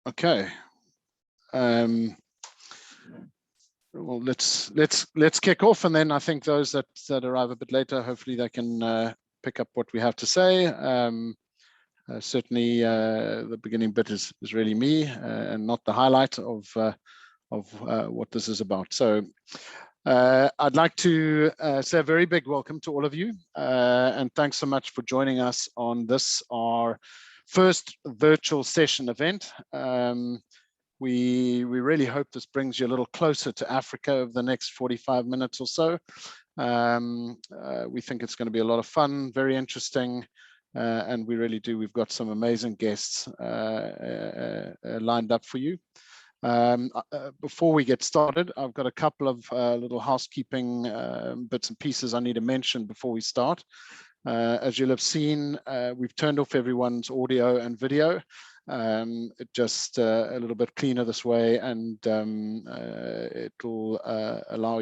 Okay. Well, let's kick off, and then I think those that arrive a bit later, hopefully they can pick up what we have to say. Certainly, the beginning bit is really me and not the highlight of what this is about. So I'd like to say a very big welcome to all of you, and thanks so much for joining us on this, our first virtual session event. We really hope this brings you a little closer to Africa over the next 45 minutes or so. We think it's going to be a lot of fun, very interesting, and we really do. We've got some amazing guests lined up for you. Before we get started, I've got a couple of little housekeeping bits and pieces I need to mention before we start. As you'll have seen, we've turned off everyone's audio and video. Just a little bit cleaner this way, and it will allow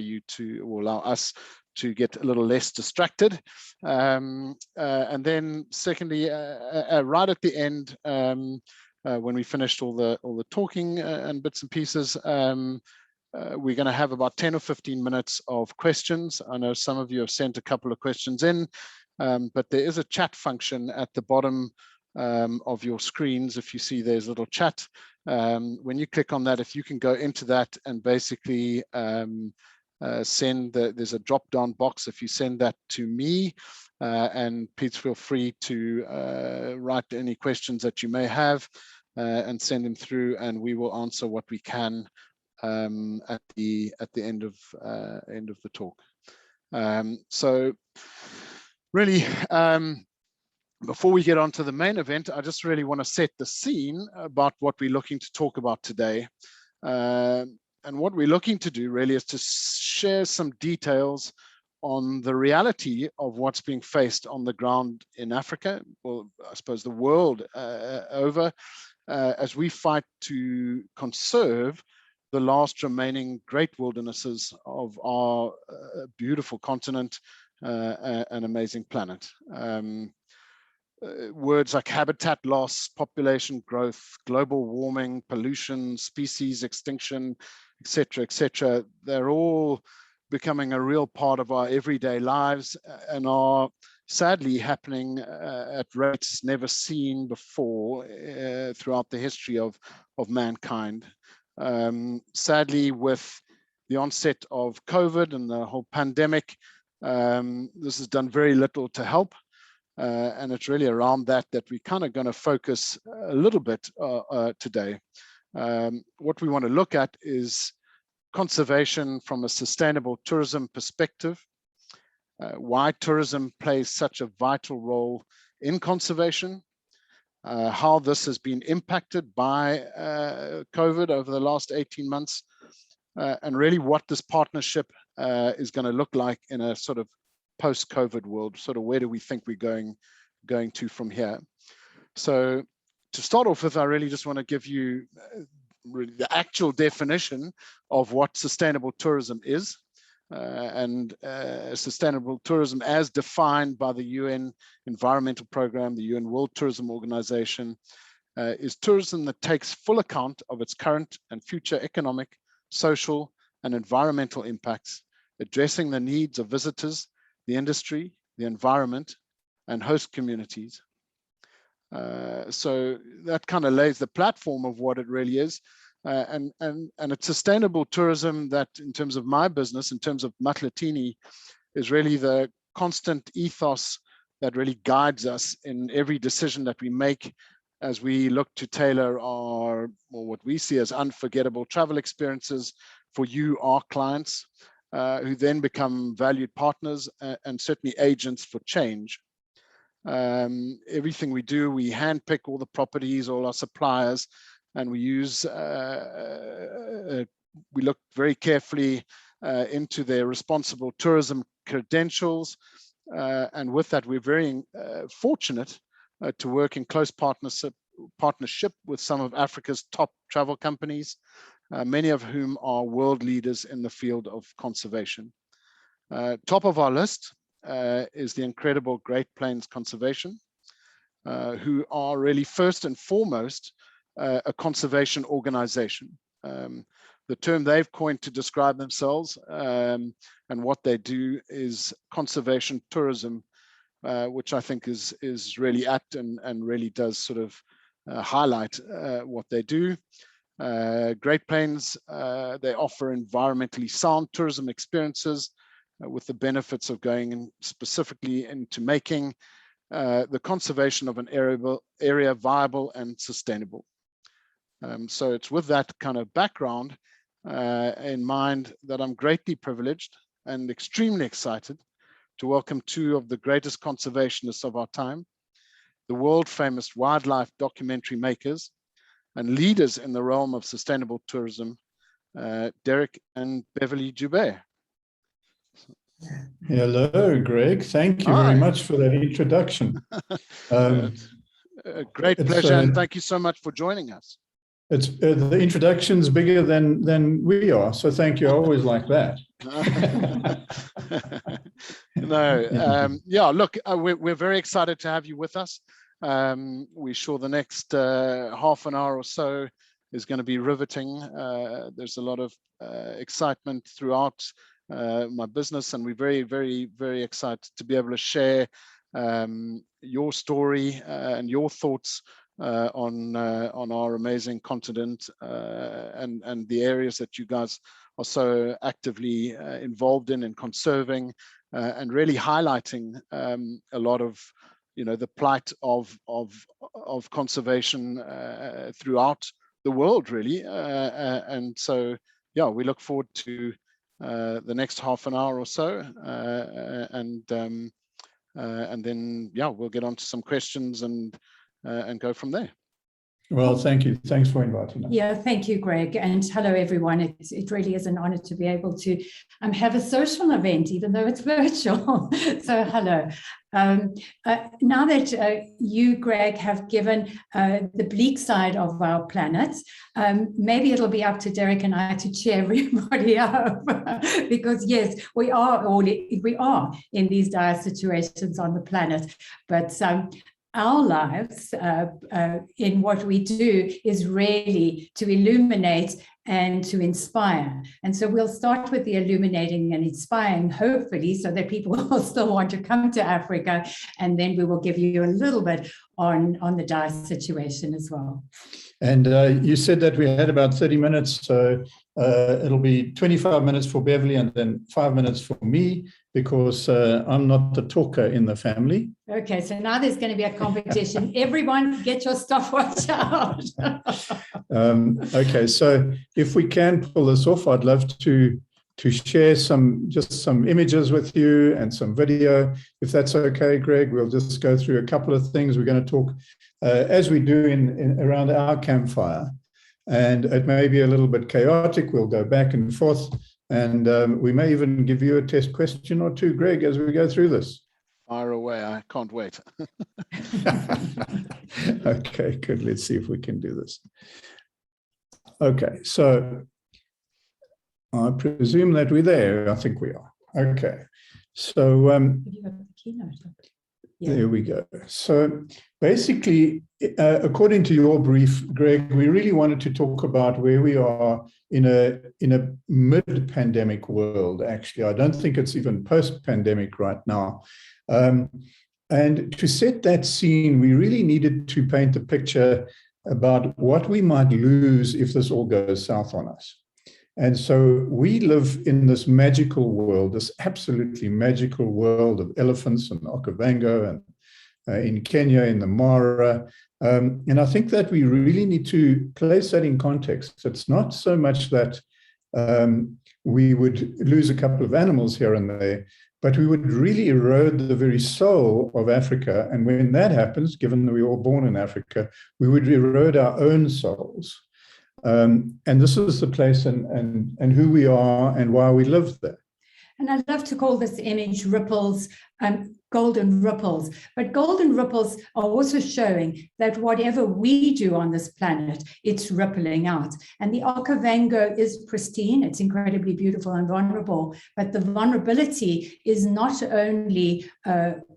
us to get a little less distracted. And then secondly, right at the end, when we finished all the talking and bits and pieces, we're going to have about 10 or 15 minutes of questions. I know some of you have sent a couple of questions in, but there is a chat function at the bottom of your screens. If you see there's a little chat, when you click on that, if you can go into that and basically there's a drop down box. If you send that to me, and please feel free to write any questions that you may have and send them through, and we will answer what we can at the end of the talk. So really, before we get on to the main event, I just really want to set the scene about what we're looking to talk about today. And what we're looking to do really is to share some details on the reality of what's being faced on the ground in Africa, or I suppose the world over, as we fight to conserve the last remaining great wildernesses of our beautiful continent, an amazing planet. Words like habitat loss, population growth, global warming, pollution, species extinction, etc., they're all becoming a real part of our everyday lives and are sadly happening at rates never seen before throughout the history of mankind. Sadly, with the onset of COVID and the whole pandemic, this has done very little to help. And it's really around that we're kind of going to focus a little bit today. What we want to look at is conservation from a sustainable tourism perspective, why tourism plays such a vital role in conservation, how this has been impacted by COVID over the last 18 months, and really what this partnership is going to look like in a sort of post-COVID world. Sort of where do we think we're going to from here? So to start off with, I really just want to give you really the actual definition of what sustainable tourism is. And sustainable tourism, as defined by the UN Environmental Programme, the UN World Tourism Organization, is tourism that takes full account of its current and future economic, social, and environmental impacts, addressing the needs of visitors, the industry, the environment, and host communities. So that kind of lays the platform of what it really is. And it's sustainable tourism that, in terms of my business, in terms of Mahlatini, is really the constant ethos that really guides us in every decision that we make as we look to tailor our, or what we see as unforgettable travel experiences for you, our clients, who then become valued partners and certainly agents for change. Everything we do, we handpick all the properties, all our suppliers, and we use, we look very carefully into their responsible tourism credentials. And with that, we're very fortunate to work in close partnership with some of Africa's top travel companies, many of whom are world leaders in the field of conservation. Top of our list is the incredible Great Plains Conservation, who are really first and foremost a conservation organization. The term they've coined to describe themselves and what they do is conservation tourism, which I think is really apt and really does sort of highlight what they do. Great Plains, they offer environmentally sound tourism experiences with the benefits of going in specifically into making the conservation of an area viable and sustainable. So it's with that kind of background in mind that I'm greatly privileged and extremely excited to welcome two of the greatest conservationists of our time, the world famous wildlife documentary makers and leaders in the realm of sustainable tourism, Dereck and Beverly Joubert. Hello, Greg. Thank you very much for that introduction. A great pleasure, and thank you so much for joining us. It's the introduction's bigger than we are, so thank you. I always like that. Yeah, look, we're very excited to have you with us. We're sure the next half an hour or so is going to be riveting. There's a lot of excitement throughout my business, and we're very, very, very excited to be able to share your story and your thoughts on our amazing continent and the areas that you guys are so actively involved in conserving and really highlighting a lot of the plight of conservation throughout the world, really. And so, yeah, we look forward to the next half an hour or so, and then, yeah, we'll get on to some questions and go from there. Well, thank you. Thanks for inviting us. Yeah, thank you, Greg. And hello, everyone. It really is an honor to be able to have a social event, even though it's virtual. So hello. Now that you, Greg, have given the bleak side of our planet, maybe it'll be up to Dereck and I to cheer everybody up, because yes, we are in these dire situations on the planet, but our lives in what we do is really to illuminate and to inspire. And so we'll start with the illuminating and inspiring, hopefully, so that people will still want to come to Africa. And then we will give you a little bit on the dire situation as well. And you said that we had about 30 minutes, so it'll be 25 minutes for Beverly and then 5 minutes for me, because I'm not the talker in the family. Okay, so now there's going to be a competition. Everyone get your stopwatch out. Okay, so if we can pull this off, I'd love to share some images with you and some video. If that's okay, Greg, we'll just go through a couple of things. We're going to talk as we do in around our campfire. And it may be a little bit chaotic. We'll go back and forth. And we may even give you a test question or two, Greg, as we go through this. Fire away. I can't wait. Okay, good. Let's see if we can do this. Okay, so I presume that we're there. I think we are. Okay, so there we go. So basically, according to your brief, Greg, we really wanted to talk about where we are in a mid-pandemic world. Actually, I don't think it's even post-pandemic right now. And to set that scene, we really needed to paint a picture about what we might lose if this all goes south on us. And so we live in this magical world, this absolutely magical world of elephants and Okavango and in Kenya, in the Mara. And I think that we really need to place that in context. It's not so much that we would lose a couple of animals here and there, but we would really erode the very soul of Africa. And when that happens, given that we were all born in Africa, we would erode our own souls. And this is the place and who we are and why we live there. And I love to call this image ripples golden ripples. But golden ripples are also showing that whatever we do on this planet, it's rippling out. And the Okavango is pristine, it's incredibly beautiful and vulnerable, but the vulnerability is not only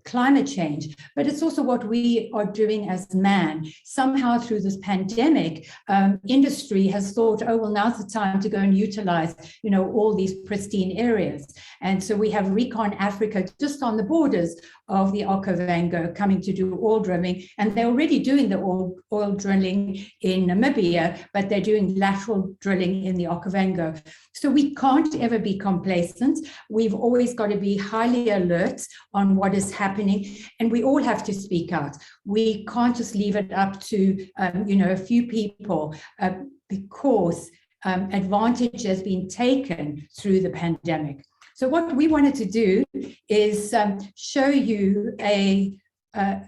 climate change, but it's also what we are doing as man. Somehow through this pandemic, industry has thought, oh, well, now's the time to go and utilize, all these pristine areas. And so we have Recon Africa just on the borders of the Okavango coming to do oil drilling, and they're already doing the oil drilling in Namibia, but they're doing lateral drilling in the Okavango. So we can't ever be complacent. We've always got to be highly alert on what is happening, and we all have to speak out. We can't just leave it up to a few people because advantage has been taken through the pandemic. So what we wanted to do is show you a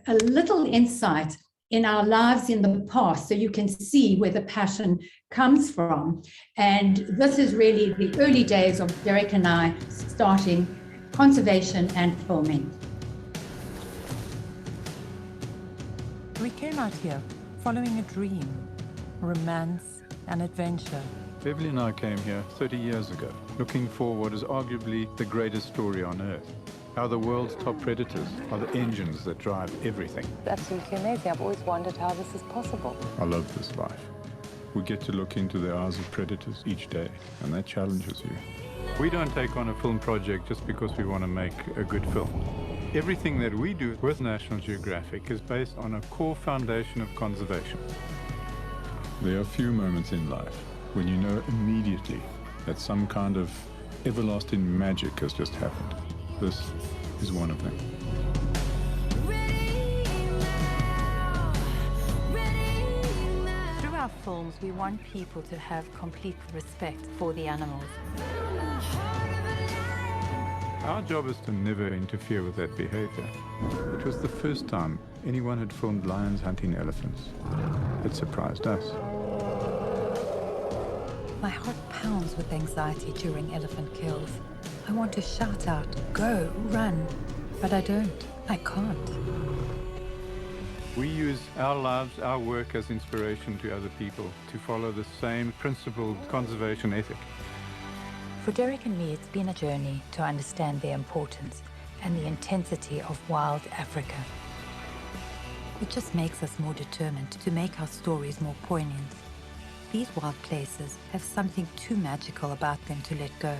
little insight in our lives in the past, so you can see where the passion comes from. And this is really the early days of Dereck and I starting conservation and filming. We came out here following a dream, romance and adventure. Beverly and I came here 30 years ago, looking for what is arguably the greatest story on Earth. How the world's top predators are the engines that drive everything. Absolutely amazing. I've always wondered how this is possible. I love this life. We get to look into the eyes of predators each day, and that challenges you. We don't take on a film project just because we want to make a good film. Everything that we do with National Geographic is based on a core foundation of conservation. There are few moments in life when you know immediately that some kind of everlasting magic has just happened. This is one of them. Through our films, we want people to have complete respect for the animals. Our job is to never interfere with that behavior. It was the first time anyone had filmed lions hunting elephants. It surprised us. My heart pounds with anxiety during elephant kills. I want to shout out, go, run, but I don't. I can't. We use our lives, our work as inspiration to other people to follow the same principled conservation ethic. For Dereck and me, it's been a journey to understand their importance and the intensity of wild Africa. It just makes us more determined to make our stories more poignant. These wild places have something too magical about them to let go.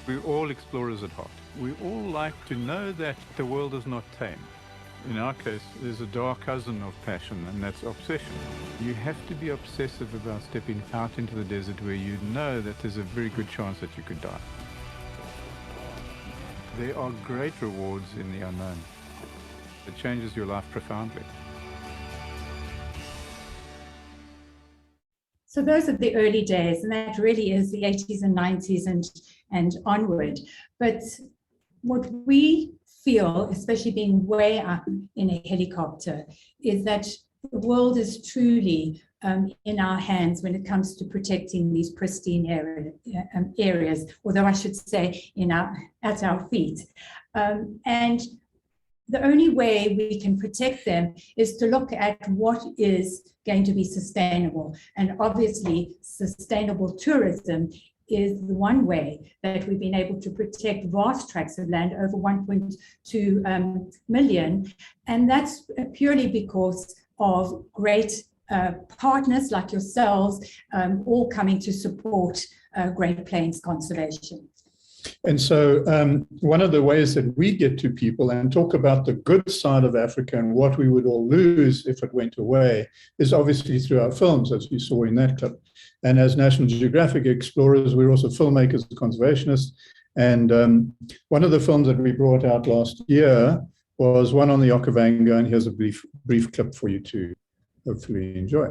We're all explorers at heart. We all like to know that the world is not tame. In our case, there's a dark cousin of passion, and that's obsession. You have to be obsessive about stepping out into the desert where you know that there's a very good chance that you could die. There are great rewards in the unknown. It changes your life profoundly. So those are the early days, and that really is the 80s and 90s and onward. But what we feel, especially being way up in a helicopter, is that the world is truly in our hands when it comes to protecting these pristine areas, although I should say at our feet. And the only way we can protect them is to look at what is going to be sustainable. And obviously, sustainable tourism is the one way that we've been able to protect vast tracts of land, over 1.2 million. And that's purely because of great partners like yourselves, all coming to support Great Plains conservation. And so one of the ways that we get to people and talk about the good side of Africa and what we would all lose if it went away is obviously through our films, as you saw in that clip. And as National Geographic explorers, we're also filmmakers, conservationists. And one of the films that we brought out last year was one on the Okavango, and here's a brief clip for you to hopefully enjoy.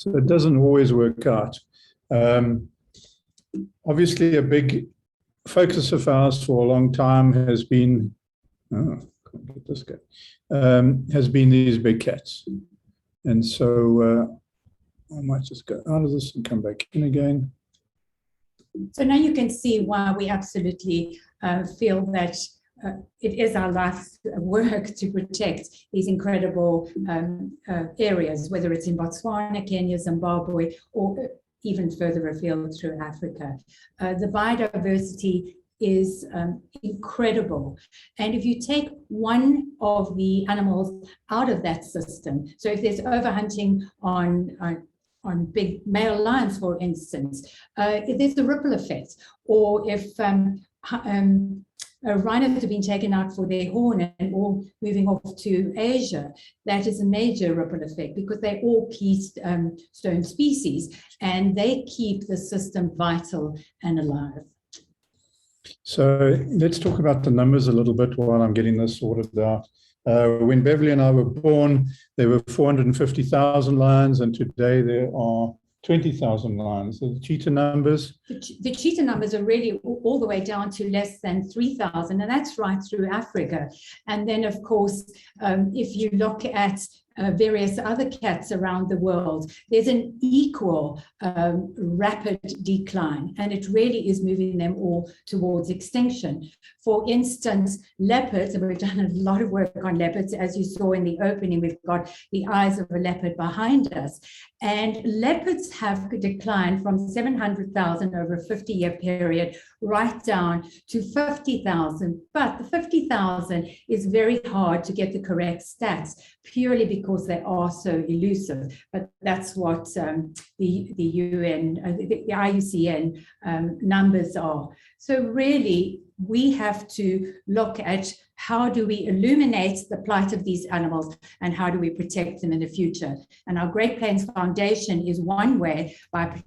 So it doesn't always work out. Obviously, a big focus of ours for a long time has been, has been these big cats. And so I might just go out of this and come back in again. So now you can see why we absolutely feel that it is our life's work to protect these incredible areas, whether it's in Botswana, Kenya, Zimbabwe, or even further afield through Africa. The biodiversity is incredible. And if you take one of the animals out of that system, so if there's overhunting on big male lions, for instance, if there's a ripple effect, or if rhinos have been taken out for their horn and all moving off to Asia, that is a major ripple effect because they're all keystone species and they keep the system vital and alive. So let's talk about the numbers a little bit while I'm getting this sorted out. When Beverly and I were born, there were 450,000 lions, and today there are 20,000 lions. The cheetah numbers? The cheetah numbers are really all the way down to less than 3,000, and that's right through Africa. And then, of course, if you look at various other cats around the world, there's an equal rapid decline, and it really is moving them all towards extinction. For instance, leopards, and we've done a lot of work on leopards. As you saw in the opening, we've got the eyes of a leopard behind us. And leopards have declined from 700,000 over a 50-year period right down to 50,000. But the 50,000 is very hard to get the correct stats, purely because they are so elusive. But that's what the UN, the IUCN numbers are. So really, we have to look at how do we illuminate the plight of these animals and how do we protect them in the future. And our Great Plains Foundation is one way by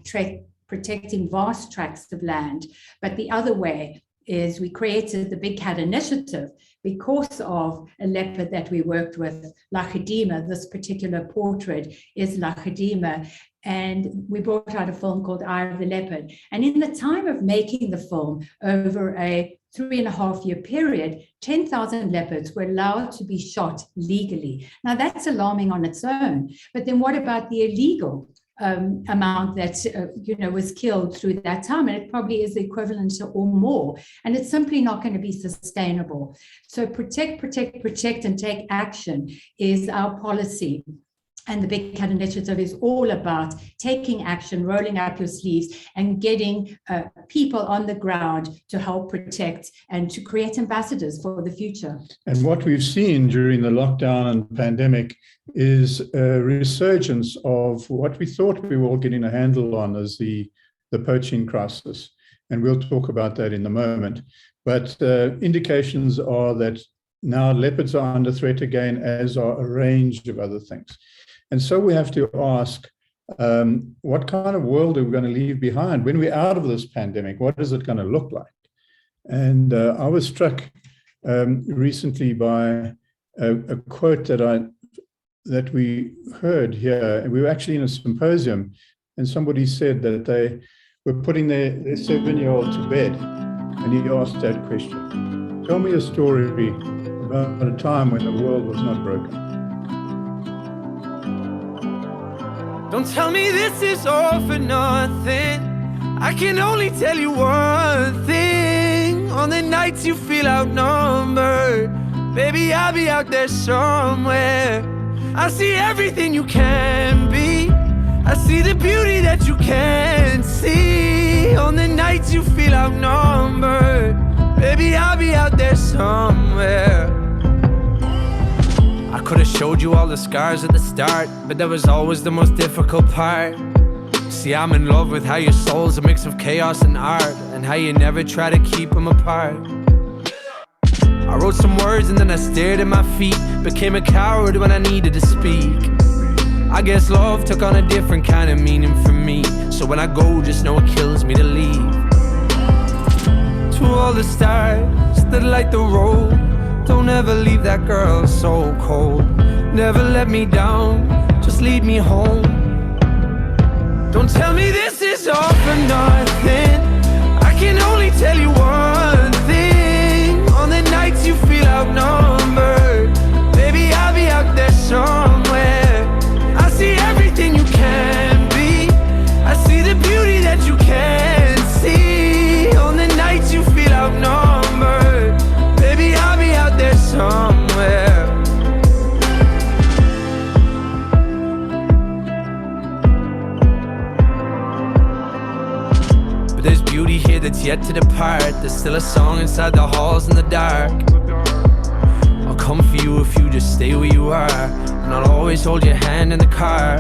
protecting vast tracts of land. But the other way is we created the Big Cat Initiative because of a leopard that we worked with, Lahadima. This particular portrait is Lahadima. And we brought out a film called Eye of the Leopard. And in the time of making the film, over a 3.5-year period, 10,000 leopards were allowed to be shot legally. Now that's alarming on its own. But then what about the illegal amount that was killed through that time? And it probably is the equivalent to or more. And it's simply not going to be sustainable. So protect, and take action is our policy. And the Big Cat Initiative is all about taking action, rolling up your sleeves, and getting people on the ground to help protect and to create ambassadors for the future. And what we've seen during the lockdown and pandemic is a resurgence of what we thought we were all getting a handle on as the poaching crisis. And we'll talk about that in a moment. But indications are that now leopards are under threat again, as are a range of other things. And so we have to ask, what kind of world are we going to leave behind? When we're out of this pandemic, what is it going to look like? And I was struck recently by a quote that we heard here. And we were actually in a symposium, and somebody said that they were putting their 7-year-old to bed, and he asked that question: tell me a story about a time when the world was not broken. Don't tell me this is all for nothing. I can only tell you one thing. On the nights you feel outnumbered, baby, I'll be out there somewhere. I see everything you can be. I see the beauty that you can't see. On the nights you feel outnumbered, baby, I'll be out there somewhere. I could have showed you all the scars at the start, but that was always the most difficult part. See, I'm in love with how your soul's a mix of chaos and art, and how you never try to keep them apart. I wrote some words and then I stared at my feet, became a coward when I needed to speak. I guess love took on a different kind of meaning for me, so when I go, just know it kills me to leave. To all the stars that light the road, don't ever leave that girl so cold. Never let me down, just lead me home. Don't tell me this is all for nothing. I can only tell you one thing. On the nights you feel outnumbered, baby, I'll be out there somewhere. I see everything you can be. I see the beauty that you can't see. On the nights you feel outnumbered, baby, I'll be out there somewhere. But there's beauty here that's yet to depart. There's still a song inside the halls in the dark. I'll come for you if you just stay where you are, and I'll always hold your hand in the car.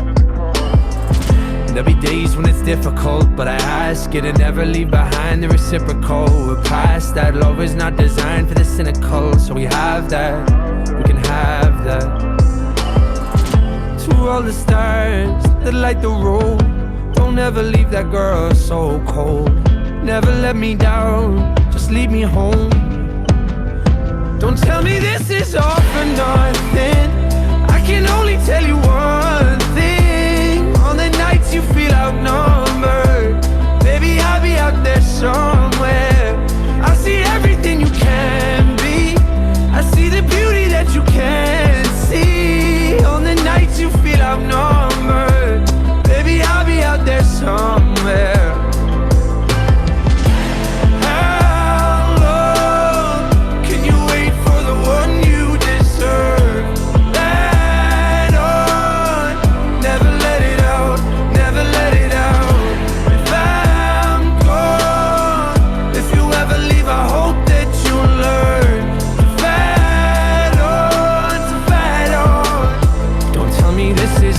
There'll be days when it's difficult, but I ask you to never leave behind the reciprocal. We're past that, love is not designed for the cynical. So we have that, we can have that. To all the stars that light the road, don't ever leave that girl so cold. Never let me down, just leave me home. Don't tell me this is all for nothing. I can only tell you one thing. On the nights you feel outnumbered, baby, I'll be out there somewhere. I see everything you can be. I see the beauty that you can't see. On the nights you feel outnumbered, baby, I'll be out there somewhere. How long can you wait for the one you deserve?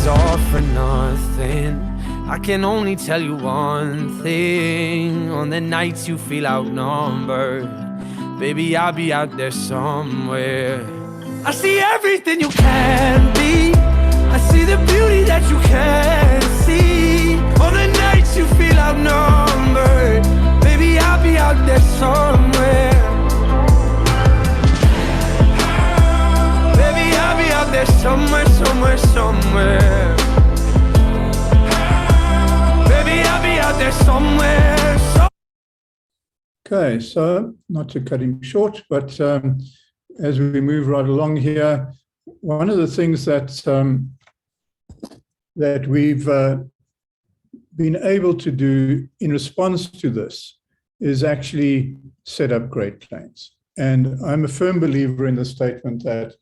All for nothing. I can only tell you one thing. On the nights you feel outnumbered, baby, I'll be out there somewhere. I see everything you can be. I see the beauty that you can't see. On the nights you feel outnumbered, baby, I'll be out there somewhere. Baby, I'll be out there somewhere, somewhere, somewhere. Baby, I'll be out there somewhere. Okay, so not to cut him short, but as we move right along here, one of the things that that we've been able to do in response to this is actually set up Great Plains. And I'm a firm believer in the statement that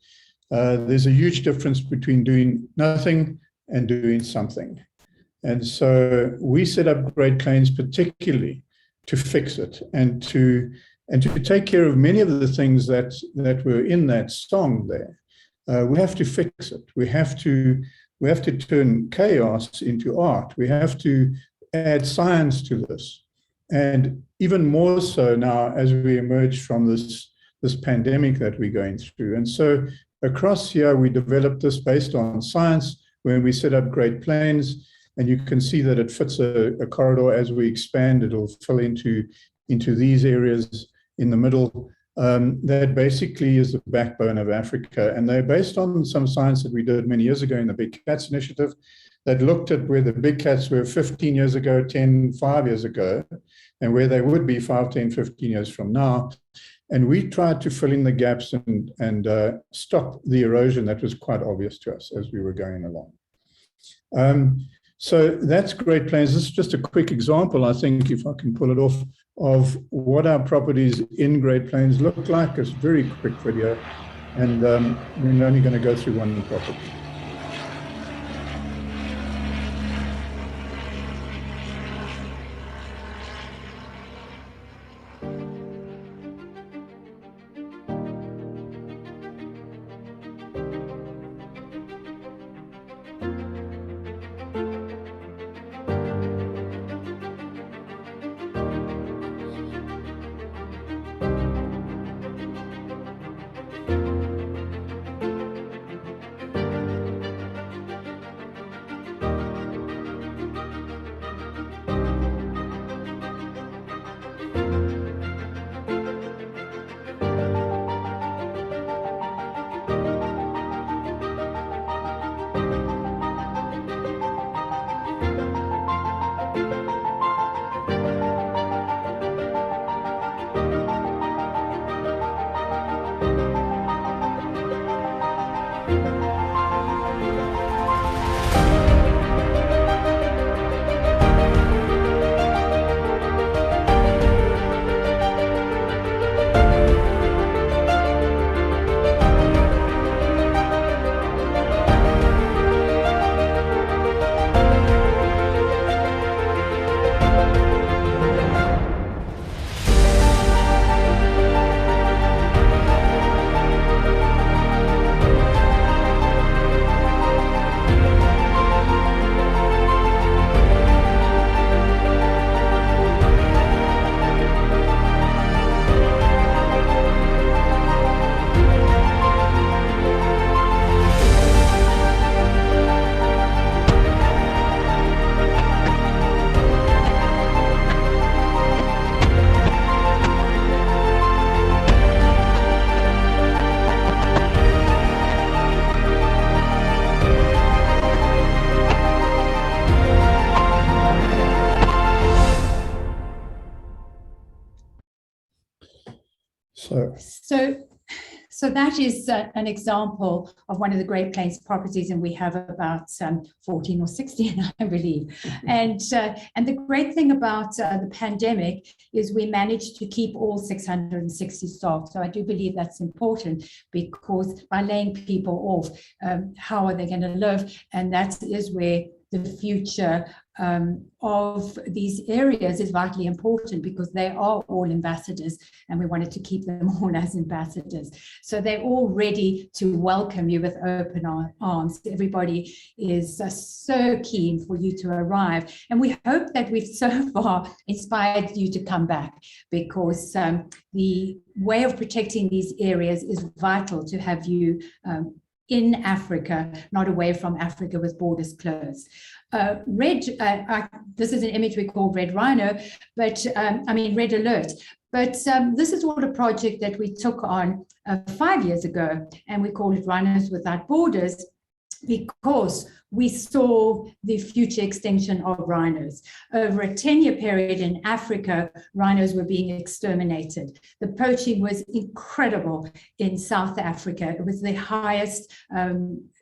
there's a huge difference between doing nothing and doing something. And so we set up Great Plains particularly to fix it and to take care of many of the things that were in that song there. We have to fix it. We have to turn chaos into art. We have to add science to this. And even more so now as we emerge from this pandemic that we're going through. And so across here, we developed this based on science when we set up Great Plains. And you can see that it fits a corridor. As we expand, it'll fill into these areas in the middle. That basically is the backbone of Africa. And they're based on some science that we did many years ago in the Big Cats Initiative that looked at where the big cats were 15 years ago, 5 years ago, and where they would be 5, 10, 15 years from now. And we tried to fill in the gaps and stop the erosion that was quite obvious to us as we were going along. So that's Great Plains. This is just a quick example, I think, if I can pull it off, of what our properties in Great Plains look like. It's a very quick video, and we're only going to go through one property. So that is an example of one of the Great Plains properties, and we have about 14 or 16, I believe. And the great thing about the pandemic is we managed to keep all 660 staff. So I do believe that's important, because by laying people off, how are they going to live? And that is where the future of these areas is vitally important, because they are all ambassadors, and we wanted to keep them all as ambassadors. So they're all ready to welcome you with open arms. Everybody is so keen for you to arrive. And we hope that we've so far inspired you to come back, because the way of protecting these areas is vital to have you in Africa, not away from Africa with borders closed. This is an image we call Red Rhino, but Red Alert. But this is what a project that we took on 5 years ago, and we call it Rhinos Without Borders, because we saw the future extinction of rhinos. Over a 10-year period in Africa, rhinos were being exterminated. The poaching was incredible in South Africa. It was the highest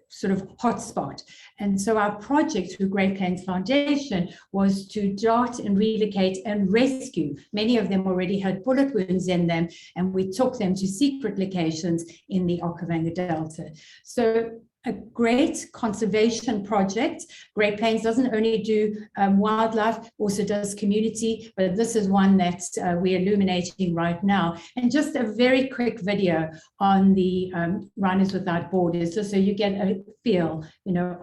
sort of hotspot. And so our project through Great Plains Foundation was to dart and relocate and rescue. Many of them already had bullet wounds in them, and we took them to secret locations in the Okavango Delta. So a great conservation project. Great Plains doesn't only do wildlife, also does community, but this is one that we're illuminating right now. And just a very quick video on the Rhinos Without Borders, just so you get a feel,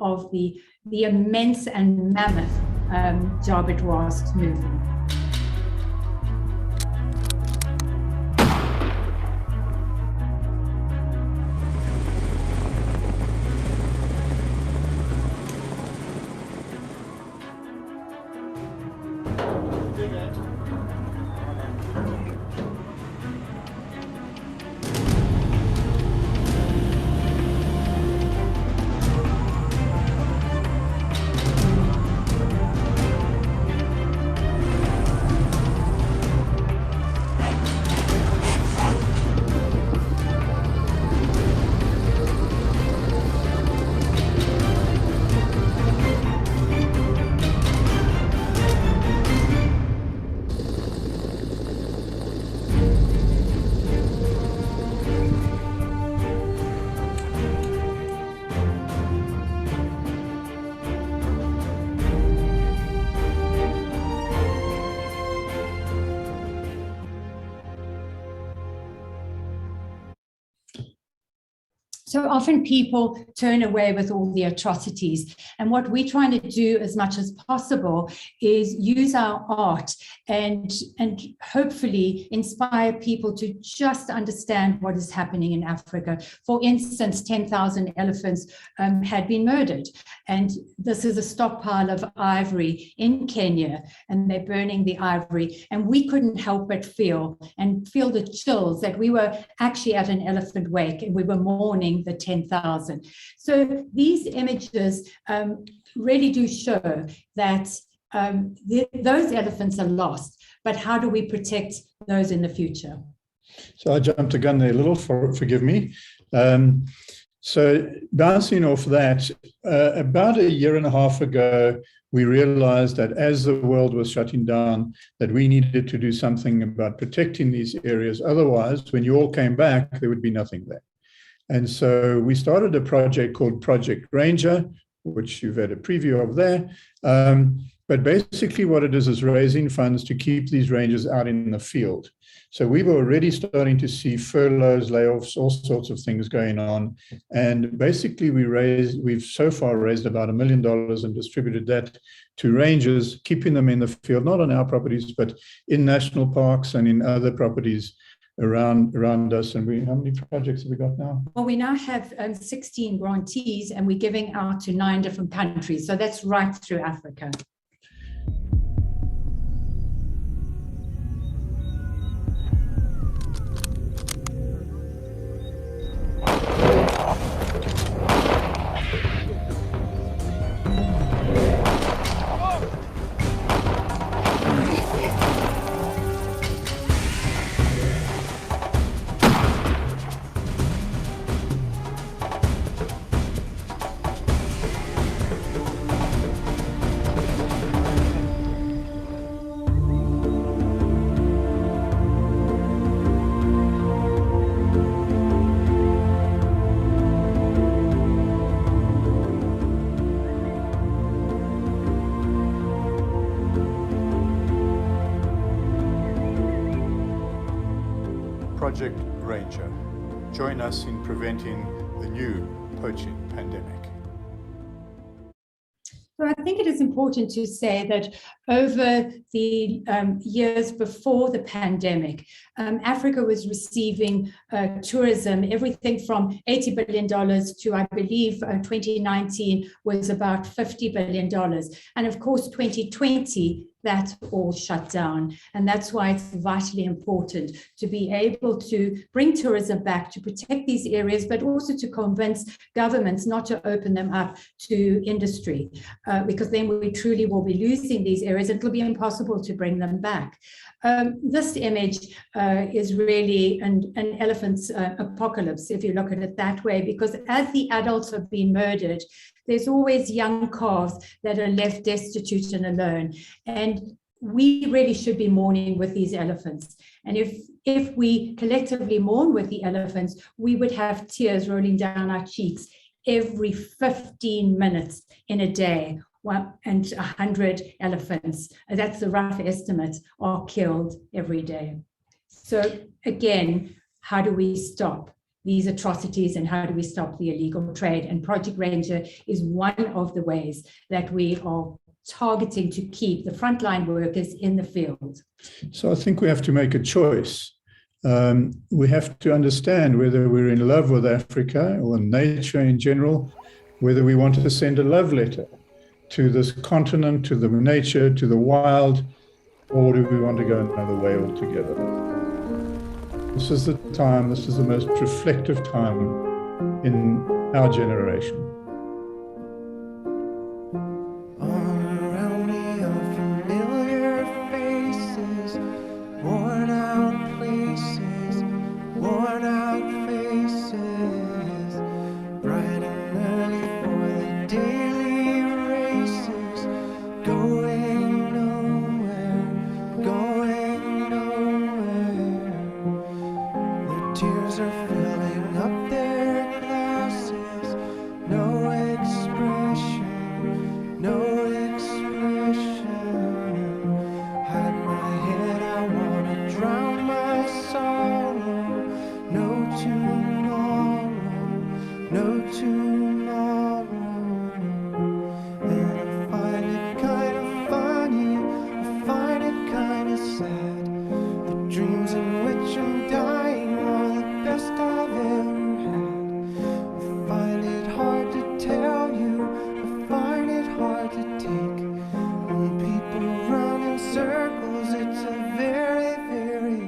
of the immense and mammoth job it was to move them. So often people turn away with all the atrocities. And what we're trying to do as much as possible is use our art and hopefully inspire people to just understand what is happening in Africa. For instance, 10,000 elephants had been murdered. And this is a stockpile of ivory in Kenya, and they're burning the ivory. And we couldn't help but feel the chills that we were actually at an elephant wake, and we were mourning the 10,000. So these images really do show that those elephants are lost, but how do we protect those in the future? So I jumped the gun there a little, forgive me. So bouncing off that, about a year and a half ago, we realized that as the world was shutting down, that we needed to do something about protecting these areas. Otherwise, when you all came back, there would be nothing there. And so we started a project called Project Ranger, which you've had a preview of there. But basically what it is raising funds to keep these rangers out in the field. So we were already starting to see furloughs, layoffs, all sorts of things going on. And basically we've so far raised about $1 million and distributed that to rangers, keeping them in the field, not on our properties, but in national parks and in other properties around us. And how many projects have we got now? Well, we now have 16 grantees, and we're giving out to 9 different countries. So that's right through Africa. Project Ranger. Join us in preventing the new poaching pandemic. So I think it is important to say that over the years before the pandemic, Africa was receiving tourism, everything from $80 billion to, I believe, 2019 was about $50 billion. And of course, 2020, that all shut down. And that's why it's vitally important to be able to bring tourism back, to protect these areas, but also to convince governments not to open them up to industry, because then we truly will be losing these areas. It'll be impossible to bring them back. This image is really an elephant's apocalypse, if you look at it that way, because as the adults have been murdered, there's always young calves that are left destitute and alone. And we really should be mourning with these elephants. And if we collectively mourn with the elephants, we would have tears rolling down our cheeks every 15 minutes in a day. And 100 elephants, that's the rough estimate, are killed every day. So again, how do we stop these atrocities and how do we stop the illegal trade? And Project Ranger is one of the ways that we are targeting to keep the frontline workers in the field. So I think we have to make a choice. We have to understand whether we're in love with Africa or nature in general, whether we want to send a love letter to this continent, to the nature, to the wild, or do we want to go another way altogether? This is the time, this is the most reflective time in our generation. All around me are familiar faces, worn out places, worn out faces, bright and early for the daily races, going nowhere, going nowhere. Their tears are filling up their glasses, no expression, no expression. Hide my head, I wanna drown my sorrow. No tomorrow, no tomorrow. And I find it kind of funny, I find it kind of sad. The dreams in which I'm dying are the best I've ever had. I find it hard to tell you, I find it hard to take. When people run in circles, it's a very, very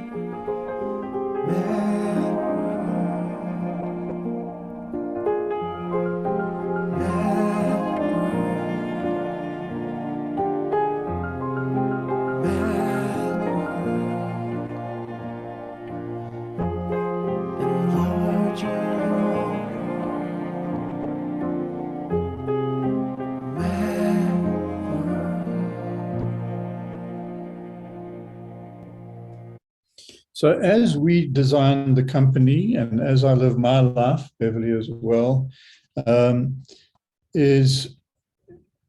mad world. Mad world. Mad world. Enlarge your mad world. So as we design the company and as I live my life, Beverly as well, is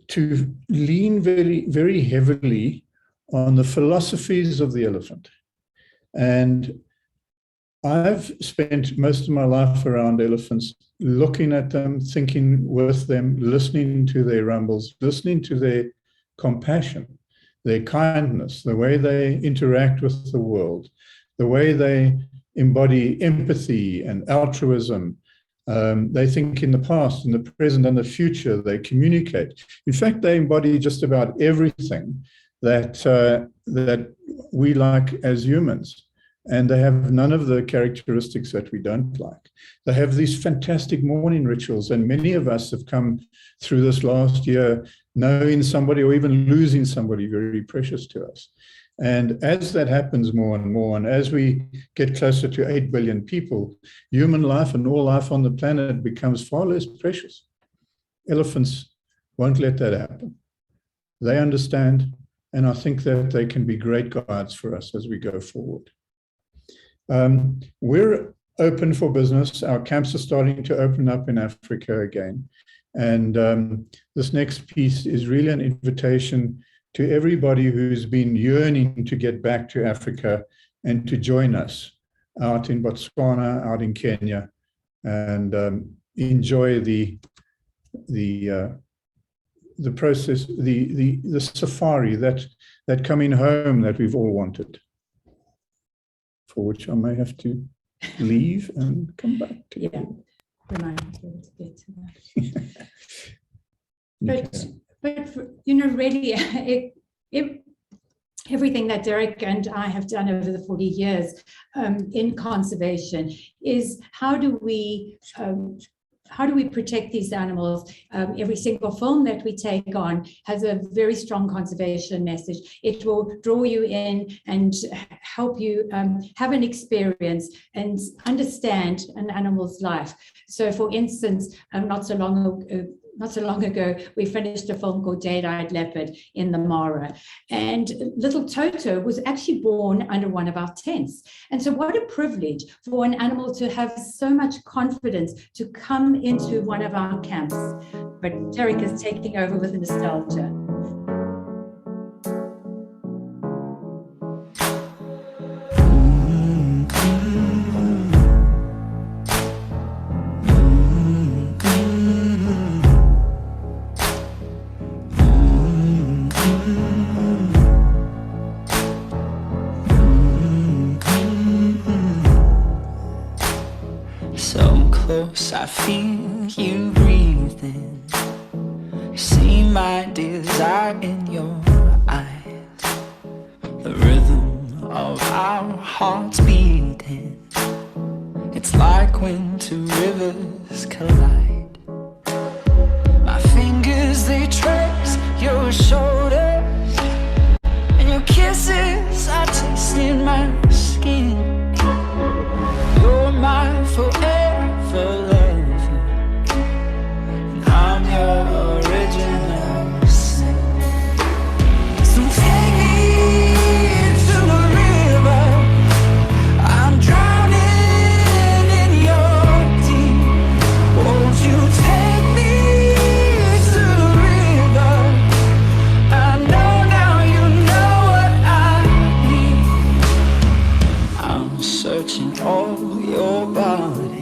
to lean very, very heavily on the philosophies of the elephant. And I've spent most of my life around elephants, looking at them, thinking with them, listening to their rumbles, listening to their compassion, their kindness, the way they interact with the world, the way they embody empathy and altruism. They think in the past, in the present, and the future. They communicate. In fact, they embody just about everything that we like as humans. And they have none of the characteristics that we don't like. They have these fantastic morning rituals, and many of us have come through this last year knowing somebody or even losing somebody very precious to us. And as that happens more and more, and as we get closer to 8 billion people, human life and all life on the planet becomes far less precious. Elephants won't let that happen. They understand, and I think that they can be great guides for us as we go forward. We're open for business. Our camps are starting to open up in Africa again. And this next piece is really an invitation to everybody who's been yearning to get back to Africa and to join us. out in Botswana, out in Kenya, and enjoy the process, the safari, that coming home that we've all wanted, for which I may have to leave and come back to. Yeah, we might be able to get to that. Okay. But really, everything that Dereck and I have done over the 40 years in conservation is how do we protect these animals? Every single film that we take on has a very strong conservation message. It will draw you in and help you have an experience and understand an animal's life. So for instance, not so long ago, we finished a film called Jade-Eyed Leopard in the Mara. And little Toto was actually born under one of our tents. And so what a privilege for an animal to have so much confidence to come into one of our camps. But Dereck is taking over with nostalgia. I feel you breathing. You see my desire in your eyes. The rhythm of our hearts beating. It's like when two rivers collide. My fingers, they trace your shoulders, and your kisses are tasting my skin. You're my forever love. I'm your original sin. So take me to the river. I'm drowning in your deep. Won't you take me to the river? I know now you know what I need. I'm searching all your body.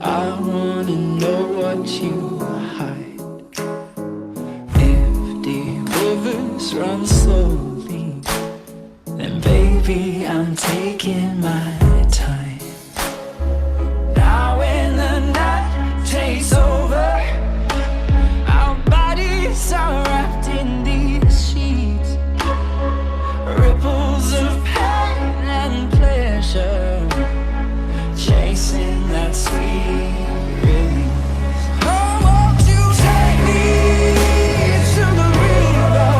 I wanna know what you hide. If the rivers run slowly, then baby I'm taking my time. Now when the night takes over, our bodies are wrapped in these sheets. Ripples of pain and pleasure, chasing that sweet release. Oh, won't you take me to the river?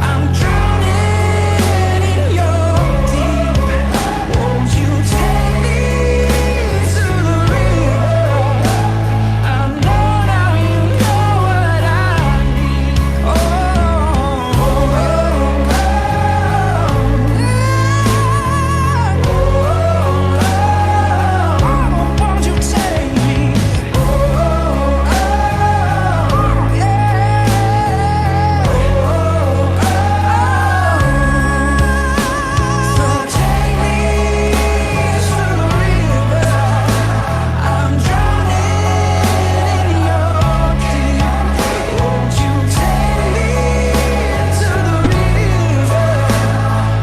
I'm drowning in your deep. Won't you take me to the river? I know now you know what I need. Won't you take me? So take me to the river. I'm drowning in your deep. Won't you take me to the river?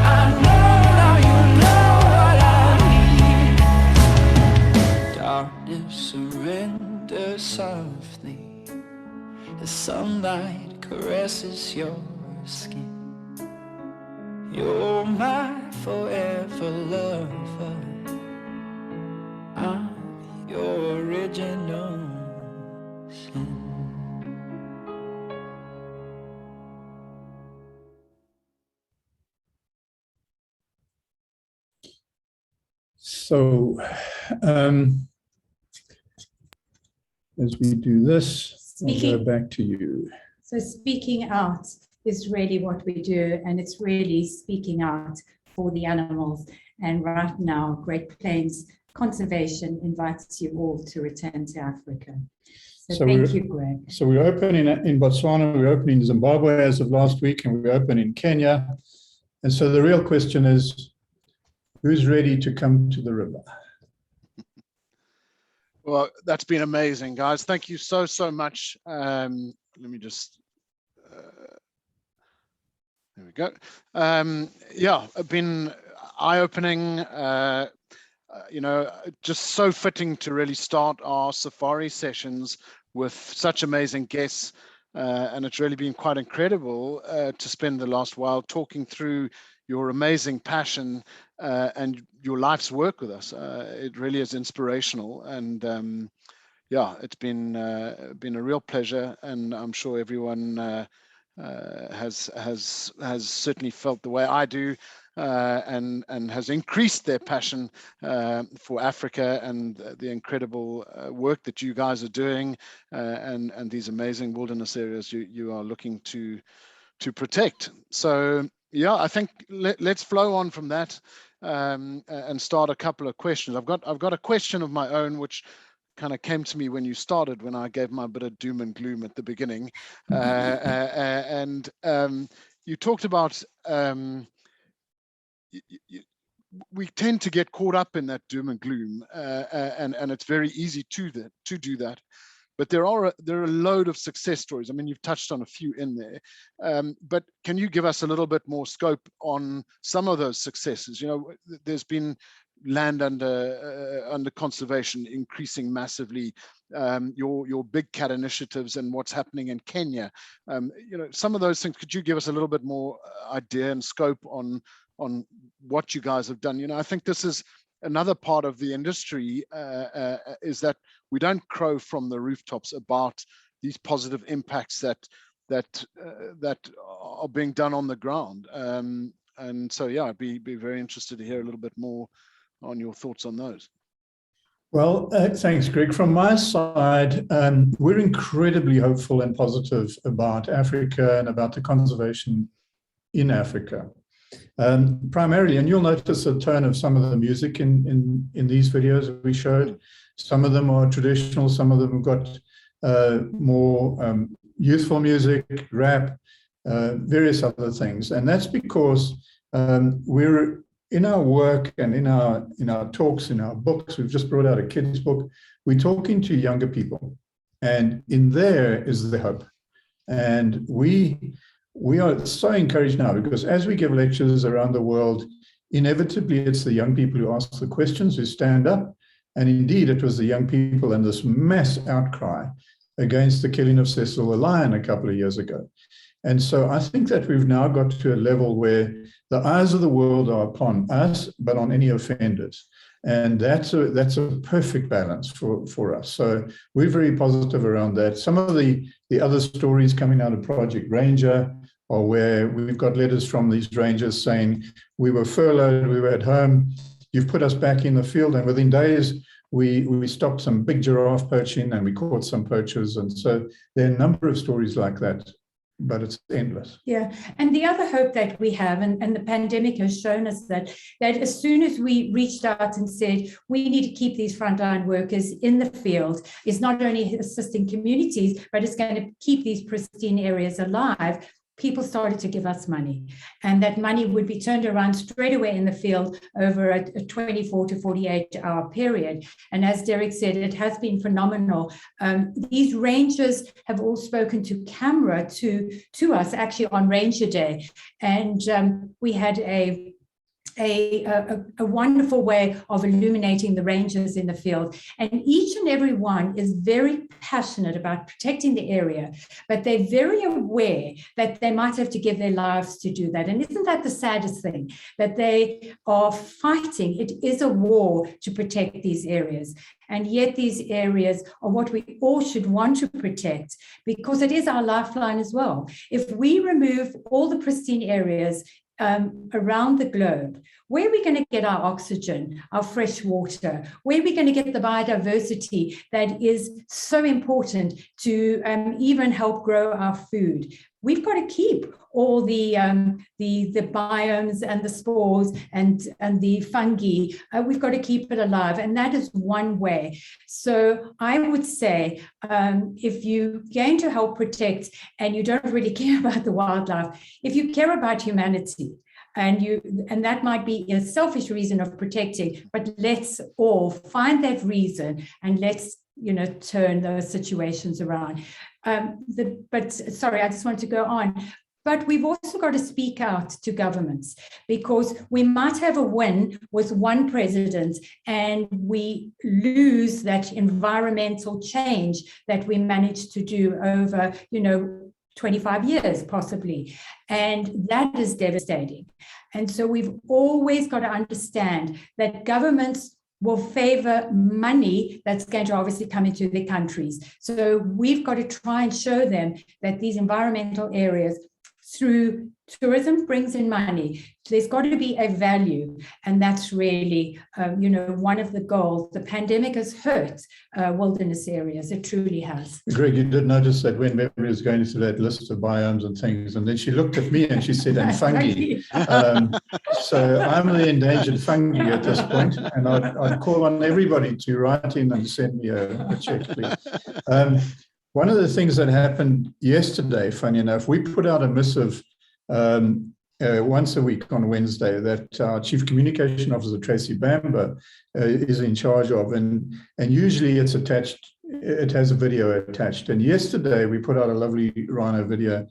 I know now you know what I need. Darkness surrender softly. The sunlight caresses your skin. You're my forever lover. I'm your original sin. So, as we do this, I'll go back to you. So speaking out is really what we do, and it's really speaking out for the animals. And right now, Great Plains Conservation invites you all to return to Africa. So thank you, Greg. So we're open in Botswana, we're open in Zimbabwe as of last week, and we're open in Kenya. And so the real question is, Who's ready to come to the river? Well, that's been amazing, guys. Thank you so, so much. Let me just, there we go. Yeah, been eye-opening, you know, just so fitting to really start our safari sessions with such amazing guests. And it's really been quite incredible to spend the last while talking through your amazing passion and your life's work with us. It really is inspirational, and yeah, it's been a real pleasure, and I'm sure everyone has certainly felt the way I do, and has increased their passion for Africa and the incredible work that you guys are doing, and these amazing wilderness areas you are looking to protect. So yeah, I think let's flow on from that and start a couple of questions. I've got a question of my own, which kind of came to me when you started, when I gave my bit of doom and gloom at the beginning. And you talked about we tend to get caught up in that doom and gloom, and it's very easy to do that. But there are a load of success stories. I mean, you've touched on a few in there, but can you give us a little bit more scope on some of those successes? You know, there's been land under conservation increasing massively, your big cat initiatives and what's happening in Kenya. You know, some of those things, could you give us a little bit more idea and scope on what you guys have done? You know, I think this is another part of the industry, is that we don't crow from the rooftops about these positive impacts that are being done on the ground. And so, yeah, I'd be very interested to hear a little bit more on your thoughts on those. Well, thanks, Greg. From my side, we're incredibly hopeful and positive about Africa and about the conservation in Africa. Primarily, and you'll notice the tone of some of the music in these videos we showed. Some of them are traditional, some of them have got more youthful music, rap, various other things. And that's because we're in our work and in our talks, in our books. We've just brought out a kid's book. We're talking to younger people, and in there is the hope. And we are so encouraged now, because as we give lectures around the world, inevitably it's the young people who ask the questions, who stand up. And indeed, it was the young people and this mass outcry against the killing of Cecil the lion a couple of years ago. And so I think that we've now got to a level where the eyes of the world are upon us, but on any offenders. And that's a perfect balance for us. So we're very positive around that. Some of the other stories coming out of Project Ranger, or where we've got letters from these rangers saying, we were furloughed, we were at home, you've put us back in the field, and within days we stopped some big giraffe poaching and we caught some poachers. And so there are a number of stories like that, but it's endless. Yeah, and the other hope that we have, and the pandemic has shown us that as soon as we reached out and said we need to keep these frontline workers in the field, is not only assisting communities, but it's going to keep these pristine areas alive. People started to give us money, and that money would be turned around straight away in the field over a 24 to 48-hour period. And as Dereck said, it has been phenomenal. These rangers have all spoken to camera to us actually on Ranger Day, and we had a wonderful way of illuminating the rangers in the field. And each and every one is very passionate about protecting the area, but they're very aware that they might have to give their lives to do that. And isn't that the saddest thing? That they are fighting. It is a war to protect these areas. And yet these areas are what we all should want to protect, because it is our lifeline as well. If we remove all the pristine areas around the globe, where are we going to get our oxygen, our fresh water? Where are we going to get the biodiversity that is so important to even help grow our food? We've got to keep all the biomes and the spores and the fungi. We've got to keep it alive, and that is one way. So I would say, if you're going to help protect and you don't really care about the wildlife, if you care about humanity, and that might be a selfish reason of protecting, but let's all find that reason and let's turn those situations around. But sorry, I just want to go on. But we've also got to speak out to governments, because we might have a win with one president and we lose that environmental change that we managed to do over, 25 years possibly. And that is devastating. And so we've always got to understand that governments will favor money that's going to obviously come into their countries. So we've got to try and show them that these environmental areas through tourism brings in money. There's got to be a value, and that's really, one of the goals. The pandemic has hurt wilderness areas. It truly has. Greg, you did notice that when Beverly was going through that list of biomes and things, and then she looked at me and she said, and fungi. So I'm the endangered fungi at this point, and I'd call on everybody to write in and send me a check, please. One of the things that happened yesterday, funny enough, we put out a missive once a week on Wednesday that our Chief Communication Officer, Tracy Bamber, is in charge of. And usually it's attached, it has a video attached. And yesterday we put out a lovely rhino video.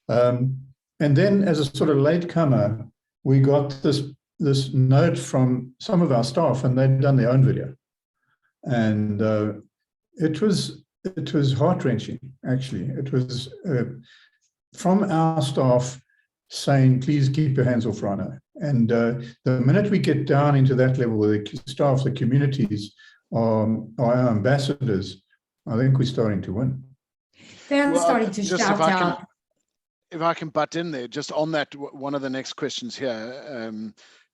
And then as a sort of latecomer, we got this note from some of our staff, and they'd done their own video. And it was heart-wrenching, actually. It was from our staff saying, please keep your hands off rhino. And the minute we get down into that level where the staff, the communities are our ambassadors, I think we're starting to win. They're starting to shout out. If I can butt in there, just on that, one of the next questions here,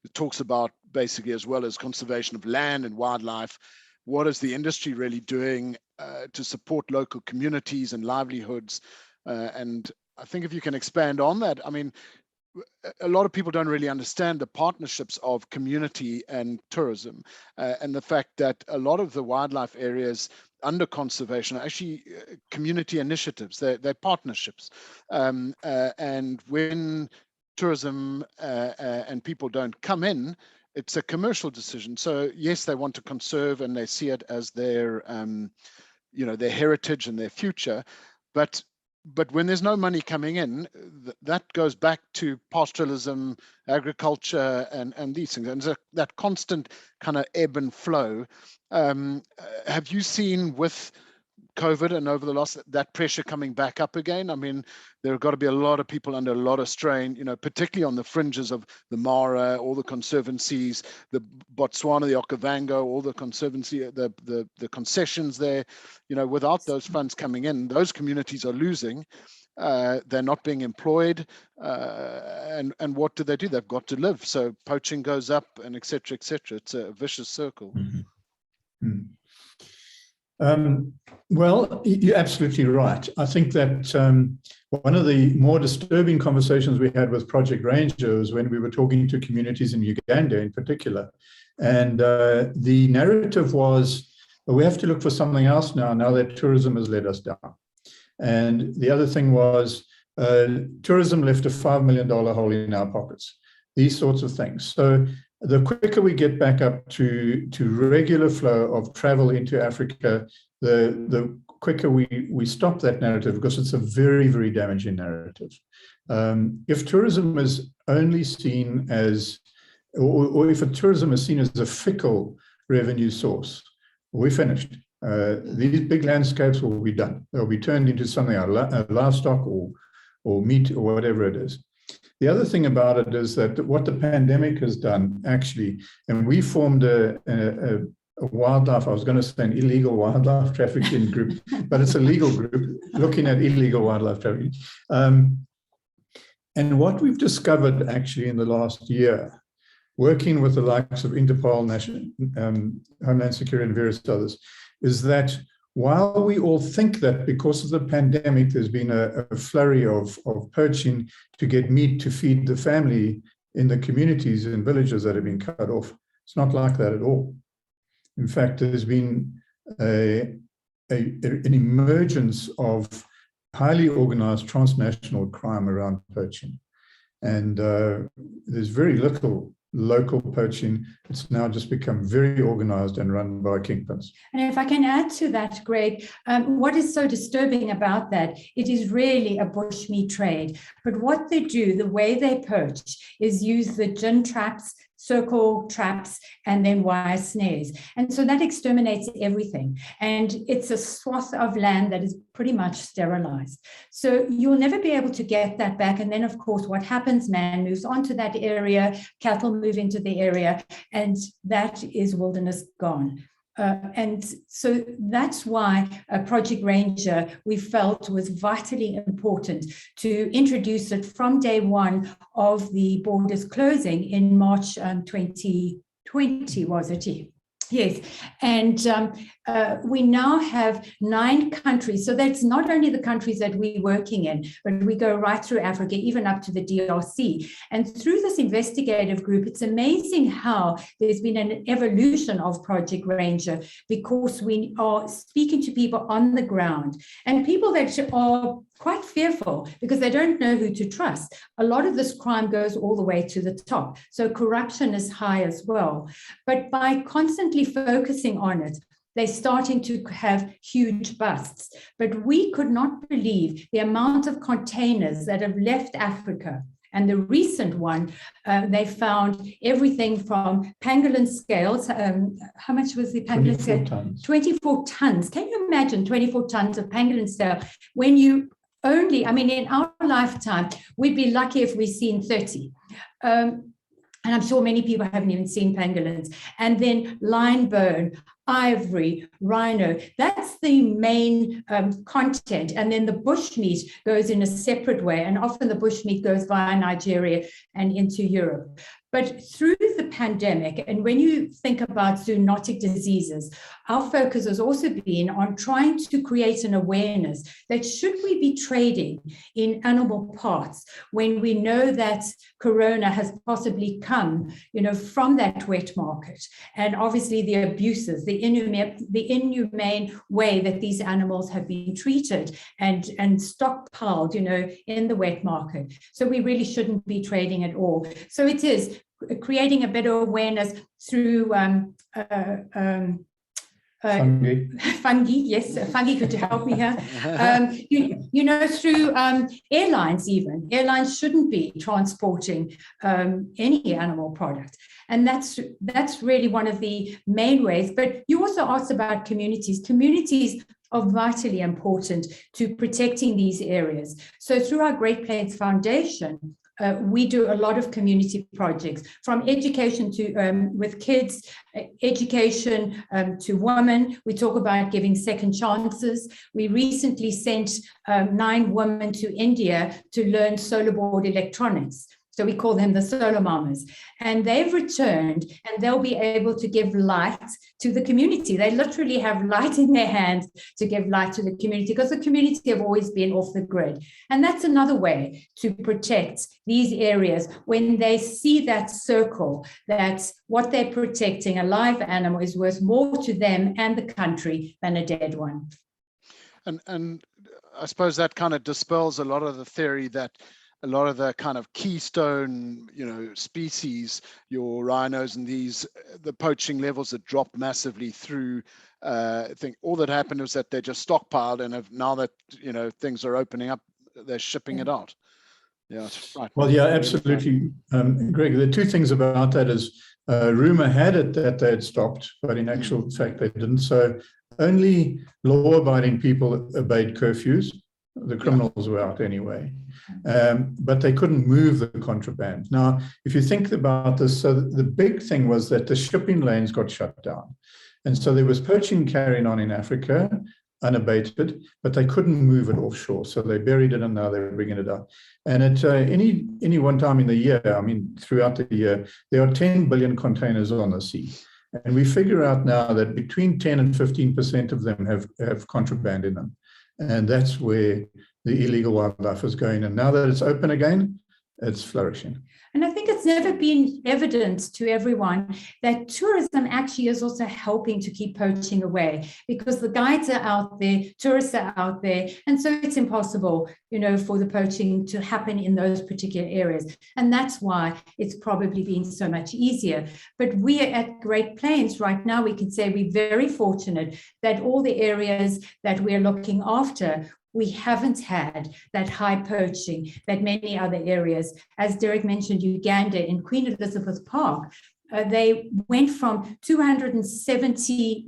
it talks about basically, as well as conservation of land and wildlife, what is the industry really doing to support local communities and livelihoods? And I think if you can expand on that, I mean, a lot of people don't really understand the partnerships of community and tourism, and the fact that a lot of the wildlife areas under conservation are actually community initiatives. They're partnerships. And when tourism and people don't come in, it's a commercial decision. So yes, they want to conserve and they see it as their, their heritage and their future. But when there's no money coming in, that goes back to pastoralism, agriculture, and these things. And so that constant kind of ebb and flow. Have you seen with COVID and over the last, that pressure coming back up again? I mean, there have got to be a lot of people under a lot of strain, particularly on the fringes of the Mara, all the conservancies, the Botswana, the Okavango, all the conservancy, the concessions there. Without those funds coming in, those communities are losing. They're not being employed, and what do? They've got to live. So poaching goes up, and et cetera, et cetera. It's a vicious circle. Mm-hmm. Mm. Well, you're absolutely right. I think that one of the more disturbing conversations we had with Project Ranger was when we were talking to communities in Uganda in particular. And the narrative was, well, we have to look for something else now that tourism has let us down. And the other thing was tourism left a $5 million hole in our pockets, these sorts of things. So the quicker we get back up to regular flow of travel into Africa, the quicker we stop that narrative, because it's a very, very damaging narrative. If tourism is only seen as, or if tourism is seen as a fickle revenue source, we're finished. These big landscapes will be done. They'll be turned into something like livestock or meat or whatever it is. The other thing about it is that what the pandemic has done, actually, and we formed a wildlife, I was going to say an illegal wildlife trafficking group, but it's a legal group looking at illegal wildlife trafficking. And what we've discovered actually in the last year, working with the likes of Interpol, National Homeland Security and various others, is that while we all think that because of the pandemic, there's been a flurry of poaching to get meat to feed the family in the communities and villages that have been cut off, it's not like that at all. In fact, there's been an emergence of highly organized transnational crime around poaching. And there's very little local poaching. It's now just become very organized and run by kingpins. And if I can add to that, Greg, what is so disturbing about that, it is really a bushmeat trade. But what they do, the way they poach, is use the gin traps, circle traps, and then wire snares. And so that exterminates everything. And it's a swath of land that is pretty much sterilized. So you'll never be able to get that back. And then, of course, what happens, man moves onto that area, cattle move into the area, and that is wilderness gone. And so that's why Project Ranger, we felt, was vitally important to introduce it from day one of the borders closing in March 2020, was it? Yes, and we now have 9 countries. So that's not only the countries that we're working in, but we go right through Africa, even up to the DRC. And through this investigative group, it's amazing how there's been an evolution of Project Ranger, because we are speaking to people on the ground, and people that are quite fearful because they don't know who to trust. A lot of this crime goes all the way to the top. So corruption is high as well. But by constantly focusing on it, they're starting to have huge busts. But we could not believe the amount of containers that have left Africa. And the recent one, they found everything from pangolin scales. How much was the pangolin scale? 24 tons. 24 tons. Can you imagine 24 tons of pangolin scale when you only, I mean, in our lifetime, we'd be lucky if we've seen 30. And I'm sure many people haven't even seen pangolins. And then lion bone, ivory, rhino, that's the main content. And then the bushmeat goes in a separate way. And often the bushmeat goes via Nigeria and into Europe. But through the pandemic, and when you think about zoonotic diseases, our focus has also been on trying to create an awareness that should we be trading in animal parts when we know that corona has possibly come, from that wet market, and obviously the abuses, the inhumane way that these animals have been treated and stockpiled, in the wet market. So we really shouldn't be trading at all. So it is creating a better awareness through fungi, yes, fungi could help me here. Through airlines even. Airlines shouldn't be transporting any animal product. And that's really one of the main ways. But you also asked about communities. Communities are vitally important to protecting these areas. So through our Great Plains Foundation, we do a lot of community projects, from education to with kids, education to women. We talk about giving second chances. We recently sent 9 women to India to learn solar board electronics. So we call them the solar mamas. And they've returned, and they'll be able to give light to the community. They literally have light in their hands to give light to the community, because the community have always been off the grid. And that's another way to protect these areas when they see that circle, that what they're protecting, a live animal, is worth more to them and the country than a dead one. And I suppose that kind of dispels a lot of the theory that a lot of the kind of keystone, species, your rhinos and the poaching levels that dropped massively through. I think all that happened was that they just stockpiled, and now that, things are opening up, they're shipping it out. Yeah, right. Well, yeah, absolutely. Greg, the 2 things about that is rumor had it that they had stopped, but in actual fact they didn't. So only law-abiding people obeyed curfews. The criminals were out anyway, but they couldn't move the contraband. Now, if you think about this, so the big thing was that the shipping lanes got shut down. And so there was poaching carrying on in Africa, unabated, but they couldn't move it offshore. So they buried it, and now they're bringing it up. And at any one time in the year, throughout the year, there are 10 billion containers on the sea. And we figure out now that between 10 and 15% of them have contraband in them. And that's where the illegal wildlife is going. And now that it's open again, it's flourishing. And I think it's never been evident to everyone that tourism actually is also helping to keep poaching away, because the guides are out there, tourists are out there, and so it's impossible, for the poaching to happen in those particular areas. And that's why it's probably been so much easier. But we are at Great Plains right now, we can say we're very fortunate that all the areas that we're looking after, we haven't had that high poaching that many other areas. As Dereck mentioned, Uganda in Queen Elizabeth Park, they went from 220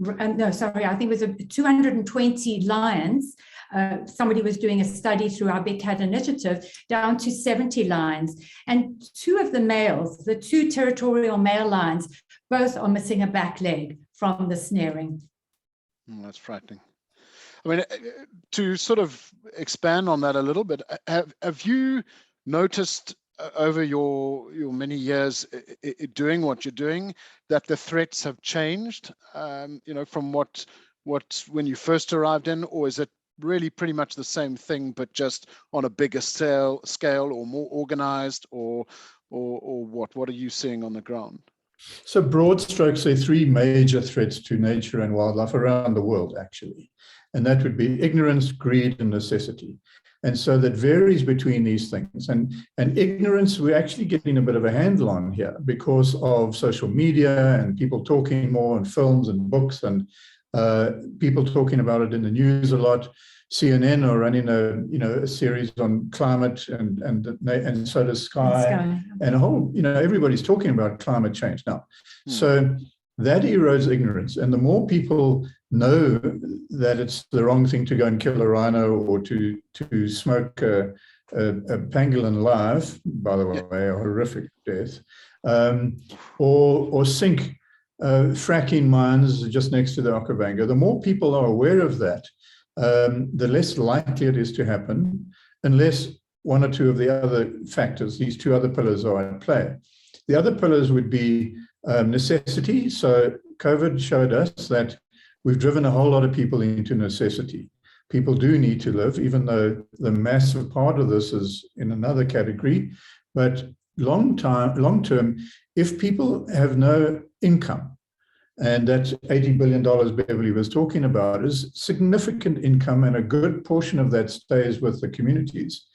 lions. Somebody was doing a study through our Big Cat Initiative, down to 70 lions. And two of the males, the two territorial male lions, both are missing a back leg from the snaring. That's frightening. I mean, to sort of expand on that a little bit, have you noticed over your many years doing what you're doing that the threats have changed, from what when you first arrived in, or is it really pretty much the same thing but just on a bigger scale or more organized, or what are you seeing on the ground? So broad strokes, there are three major threats to nature and wildlife around the world, actually. And that would be ignorance, greed, and necessity. And so that varies between these things. And ignorance, we're actually getting a bit of a handle on here because of social media and people talking more, and films and books, and people talking about it in the news a lot. CNN are running a series on climate, and so does Sky. And a whole, everybody's talking about climate change now. So that erodes ignorance. And the more people know that it's the wrong thing to go and kill a rhino, or to smoke a pangolin live, by the way, a horrific death, or sink fracking mines just next to the Okavango, the more people are aware of that, the less likely it is to happen, unless one or two of the other factors, these two other pillars, are at play. The other pillars would be necessity. So COVID showed us that we've driven a whole lot of people into necessity. People do need to live, even though the massive part of this is in another category. But long term, if people have no income, and that $80 billion Beverly was talking about is significant income, and a good portion of that stays with the communities.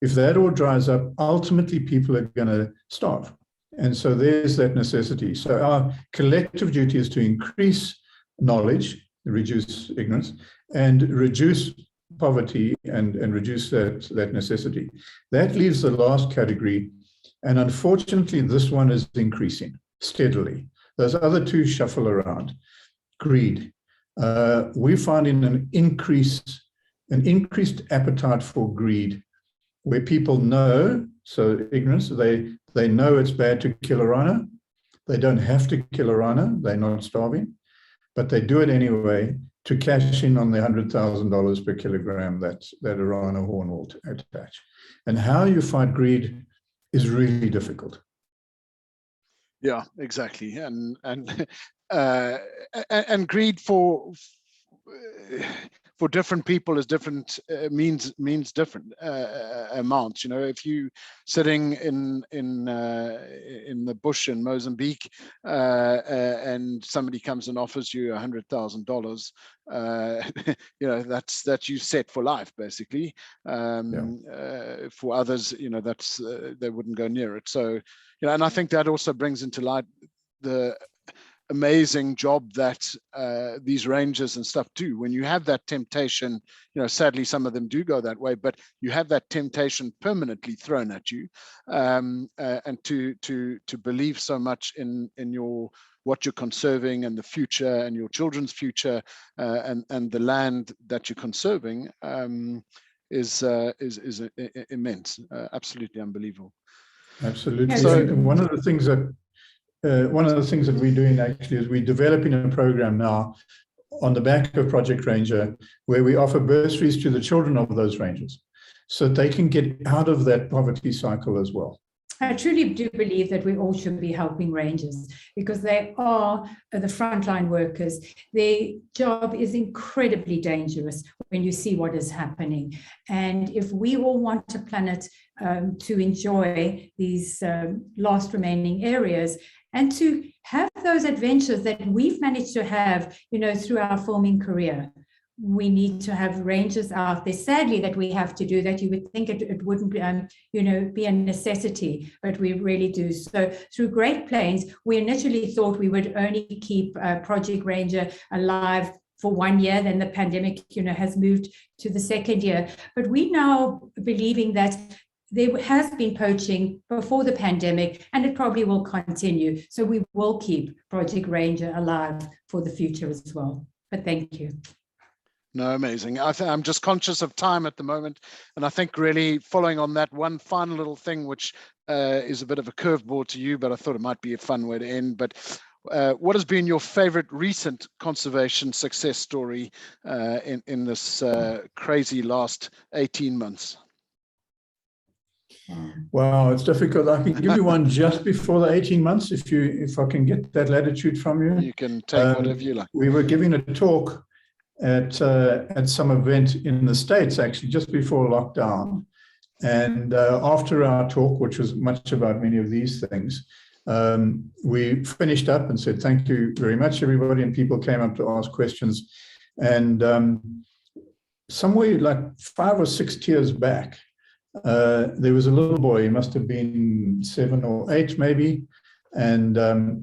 If that all dries up, ultimately people are going to starve. And so there's that necessity. So our collective duty is to increase knowledge, reduce ignorance, and reduce poverty, and reduce that necessity. That leaves the last category. And unfortunately, this one is increasing steadily. Those other two shuffle around. Greed. We're finding an increased appetite for greed, where people know, so ignorance, they know it's bad to kill a rhino. They don't have to kill a rhino. They're not starving, but they do it anyway to cash in on the $100,000 per kilogram that a rhino horn will attach. And how you fight greed is really difficult. Yeah, exactly, and greed for different people is different, means different amounts. If you sitting in the bush in Mozambique, and somebody comes and offers you $100,000, that's you set for life, basically. For others, that's they wouldn't go near it. So, and I think that also brings into light the amazing job that these rangers and stuff do. When you have that temptation, sadly some of them do go that way, but you have that temptation permanently thrown at you, and to believe so much in what you're conserving, and the future, and your children's future, and the land that you're conserving, is immense, absolutely unbelievable. Absolutely. So one of the things that we're doing actually is we're developing a program now on the back of Project Ranger, where we offer bursaries to the children of those rangers, so they can get out of that poverty cycle as well. I truly do believe that we all should be helping rangers because they are the frontline workers. Their job is incredibly dangerous when you see what is happening. And if we all want a planet to enjoy these last remaining areas and to have those adventures that we've managed to have, through our filming career, we need to have rangers out there. Sadly, that we have to do that. You would think it wouldn't be, be a necessity, but we really do. So through Great Plains, we initially thought we would only keep Project Ranger alive for 1 year. Then the pandemic, has moved to the second year. But we now believing that there has been poaching before the pandemic, and it probably will continue. So we will keep Project Ranger alive for the future as well. But thank you. No, amazing. I'm just conscious of time at the moment. And I think really following on that one final little thing, which is a bit of a curveball to you, but I thought it might be a fun way to end. But what has been your favorite recent conservation success story in this crazy last 18 months? Wow, it's difficult. I can give you one just before the 18 months, if I can get that latitude from you. You can take whatever you like. We were giving a talk at some event in the States, actually, just before lockdown. And after our talk, which was much about many of these things, we finished up and said, thank you very much, everybody. And people came up to ask questions. And somewhere like 5 or 6 tiers back, there was a little boy, he must have been 7 or 8 maybe, and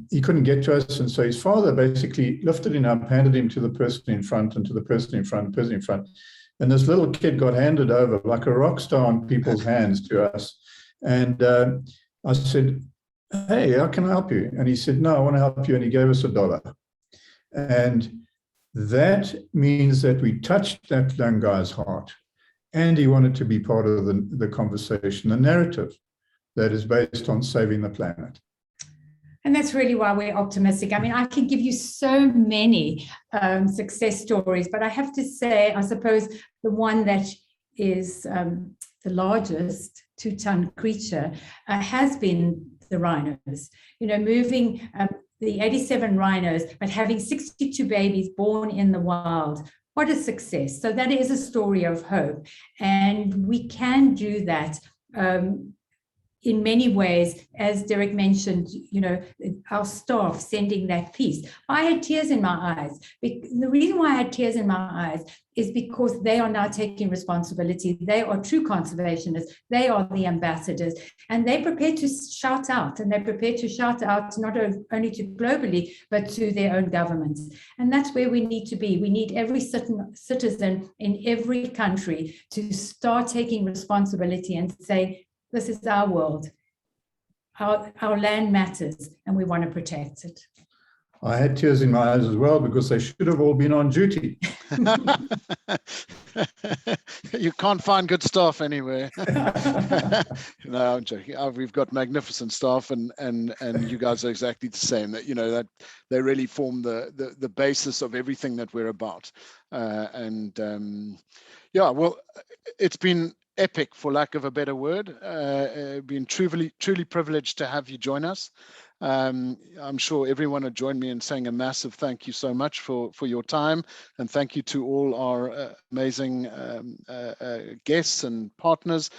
he couldn't get to us. And so his father basically lifted him up, handed him to the person in front and to the person in front, And this little kid got handed over like a rock star in people's hands to us. And I said, hey, how can I help you? And he said, no, I want to help you. And he gave us $1. And that means that we touched that young guy's heart. And he wanted to be part of the conversation, the narrative that is based on saving the planet. And that's really why we're optimistic. I mean, I can give you so many success stories, but I have to say, I suppose the one that is the largest 2-ton creature has been the rhinos. Moving the 87 rhinos, but having 62 babies born in the wild. What a success. So that is a story of hope. And we can do that in many ways, as Dereck mentioned, our staff sending that piece. I had tears in my eyes. The reason why I had tears in my eyes is because they are now taking responsibility. They are true conservationists. They are the ambassadors, and they're prepared to shout out, and they're prepared to shout out not only to globally, but to their own governments. And that's where we need to be. We need every citizen in every country to start taking responsibility and say, this is our world. Our land matters, and we want to protect it. I had tears in my eyes as well, because they should have all been on duty. You can't find good staff anywhere. No, I'm joking. We've got magnificent staff, and you guys are exactly the same. That they really form the basis of everything that we're about. Yeah, well, it's been epic, for lack of a better word. Been truly privileged to have you join us. I'm sure everyone would join me in saying a massive thank you so much for your time, and thank you to all our amazing guests and partners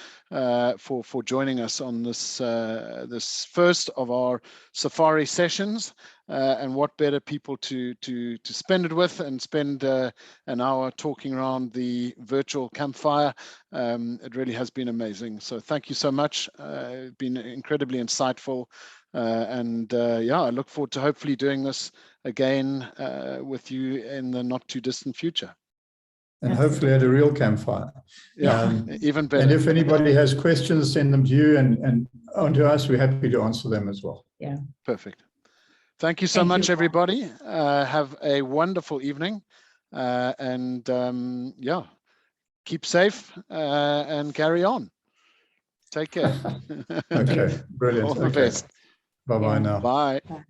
for joining us on this first of our safari sessions. And what better people to spend it with and spend an hour talking around the virtual campfire. It really has been amazing. So thank you so much. It's been incredibly insightful. Yeah, I look forward to hopefully doing this again with you in the not too distant future. And hopefully at a real campfire. Yeah, even better. And if anybody has questions, send them to you and onto us. We're happy to answer them as well. Yeah. Perfect. Thank you so much, everybody. Have a wonderful evening. Yeah, keep safe and carry on. Take care. Okay, brilliant. All the best. Bye-bye now. Bye. Bye.